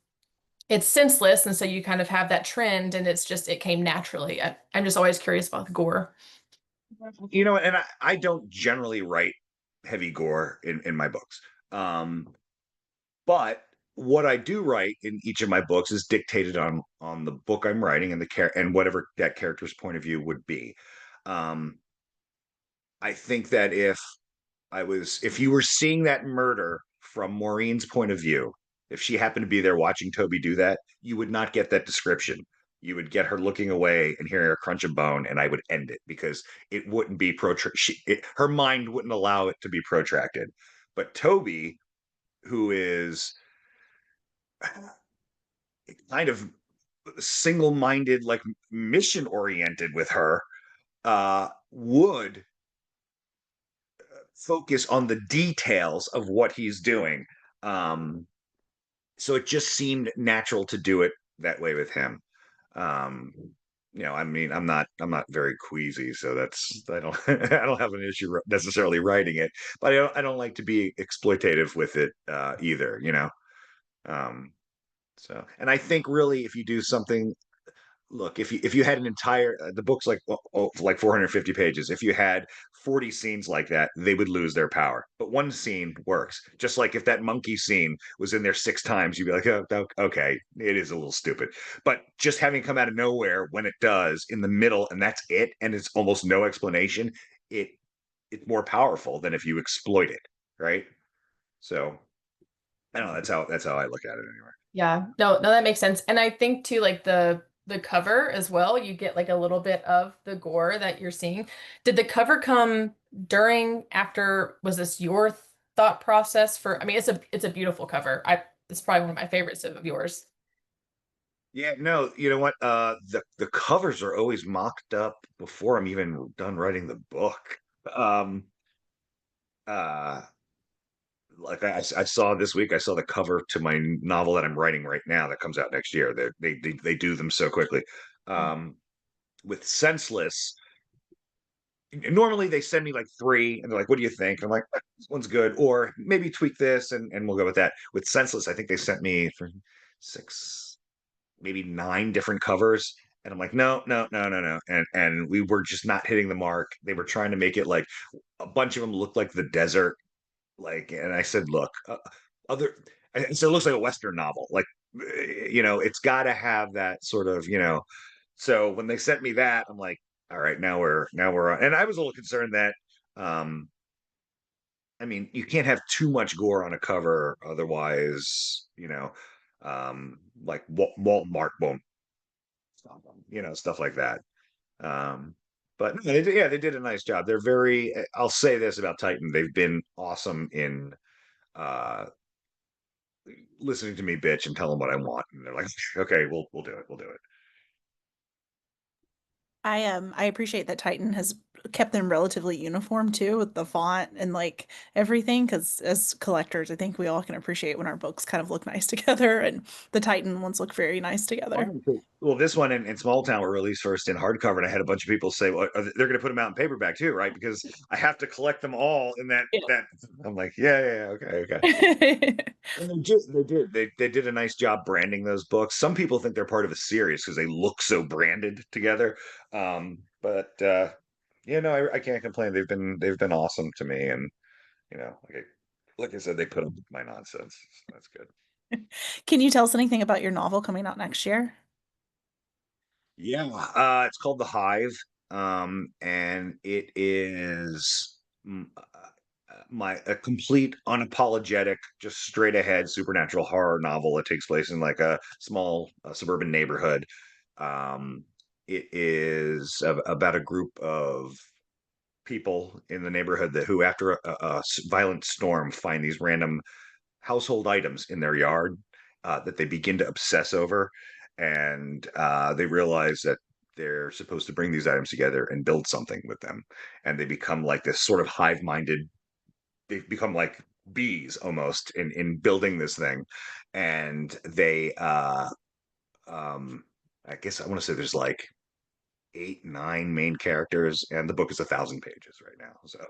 it's senseless, and so you kind of have that trend, and it's just it came naturally? I'm just always curious about the gore. And I don't generally write heavy gore in my books. But what I do write in each of my books is dictated on the book I'm writing and and whatever that character's point of view would be. Um, I think that if you were seeing that murder from Maureen's point of view, if she happened to be there watching Toby do that, you would not get that description. You would get her looking away and hearing a crunch of bone, and I would end it because it wouldn't be her mind wouldn't allow it to be protracted. But Toby, who is kind of single-minded, like mission oriented with her, would focus on the details of what he's doing. Um, so it just seemed natural to do it that way with him. Um, I mean, I'm not very queasy, so that's I don't I don't have an issue necessarily writing it, but I don't like to be exploitative with it either. Um, and I think really if you do something, look, if you had an entire the book's like 450 pages. If you had 40 scenes like that, they would lose their power. But one scene works. Just like if that monkey scene was in there 6 times, you'd be like, oh, okay, it is a little stupid. But just having come out of nowhere when it does in the middle, and that's it, and it's almost no explanation, it it's more powerful than if you exploit it, right? So I don't know. That's how I look at it anyway. Yeah, no, no, that makes sense. And I think too, like the cover as well, you get like a little bit of the gore that you're seeing. Did the cover come during, after, was this your thought process for, I mean, it's a beautiful cover. It's probably one of my favorites of yours. Yeah, no, you know what? The covers are always mocked up before I'm even done writing the book. Um, uh, like I saw this week, I saw the cover to my novel that I'm writing right now that comes out next year. They do them so quickly. Um, with Senseless, normally they send me like 3 and they're like, what do you think? I'm like, this one's good, or maybe tweak this and we'll go with that. With Senseless, I think they sent me for 6, maybe 9 different covers. And I'm like, no, no, no, no, no. And we were just not hitting the mark. They were trying to make it like a bunch of them looked like the desert. And I said, look, other, and so it looks like a Western novel. It's got to have that sort of, so when they sent me that, I'm like, all right, now we're on. And I was a little concerned that, um, I mean, you can't have too much gore on a cover, otherwise, like Walt Mark won't stop them, stuff like that. Um, but no, yeah, they did a nice job. They're very. I'll say this about Titan: they've been awesome in uh listening to me bitch and tell them what I want, and they're like, okay, we'll do it, we'll do it. I appreciate that Titan has kept them relatively uniform too with the font and like everything because as collectors I think we all can appreciate when our books kind of look nice together and the Titan ones look very nice together. Well, this one in Small Town were released first in hardcover, and I had a bunch of people say, "Well, they're going to put them out in paperback too, right? Because I have to collect them all in that." Yeah. That I'm like, yeah, yeah, yeah, okay, okay. And they did a nice job branding those books. Some people think they're part of a series because they look so branded together. But I can't complain. They've been awesome to me, and like I said, they put up with my nonsense. So that's good. Can you tell us anything about your novel coming out next year? Yeah, it's called The Hive, and it is my a complete unapologetic, just straight ahead supernatural horror novel. It takes place in like a small suburban neighborhood. Um, it is about a group of people in the neighborhood who, after a violent storm, find these random household items in their yard that they begin to obsess over, and they realize that they're supposed to bring these items together and build something with them, and they become like this sort of hive-minded. They've become like bees almost in building this thing, and they um I guess I want to say there's like 8, 9 main characters, and the book is 1,000 pages right now. So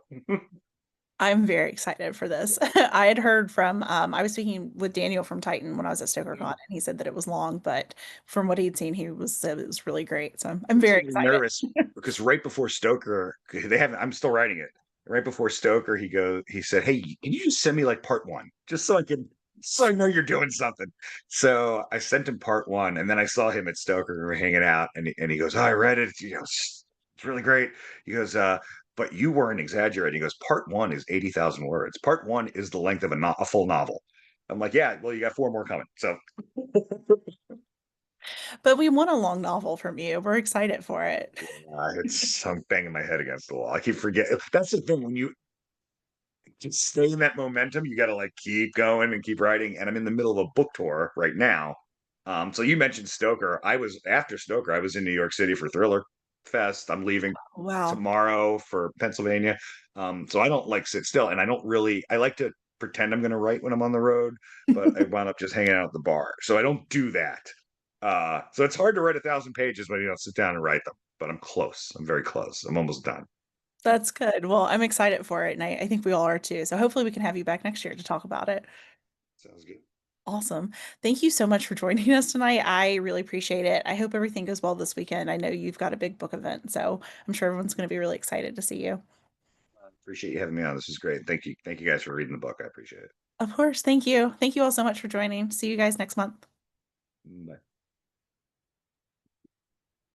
I'm very excited for this. I had heard from I was speaking with Daniel from Titan when I was at StokerCon, and he said that it was long, but from what he'd seen, he was said it was really great. So I'm I was very getting excited. nervous because right before Stoker, they haven't. I'm still writing it. Right before Stoker, he said, "Hey, can you just send me like part one, just so I know you're doing something." So I sent him part one, and then I saw him at Stoker. We were hanging out, and he goes, "Oh, I read it. It's really great." He goes, "But you weren't exaggerating." He goes, "Part one is 80,000 words. Part one is the length of a full novel." I'm like, "Yeah, well, you got 4 more coming." So But we want a long novel from you. We're excited for it. I'm banging my head against the wall. I keep forgetting. That's the thing when you to stay in that momentum, you got to like keep going and keep writing. And I'm in the middle of a book tour right now. So you mentioned Stoker. I was after Stoker. I was in New York City for Thriller Fest. I'm leaving Wow. tomorrow for Pennsylvania. So I don't like sit still, and I don't really. I like to pretend I'm going to write when I'm on the road, but I wound up just hanging out at the bar. So I don't do that. So it's hard to write 1,000 pages when you don't sit down and write them. But I'm close. I'm very close. I'm almost done. That's good. Well, I'm excited for it, and I think we all are too. So hopefully we can have you back next year to talk about it. Sounds good. Awesome. Thank you so much for joining us tonight. I really appreciate it. I hope everything goes well this weekend. I know you've got a big book event, so I'm sure everyone's going to be really excited to see you. Appreciate you having me on. This is great. Thank you. Thank you guys for reading the book. I appreciate it. Of course. Thank you. Thank you all so much for joining. See you guys next month. Bye.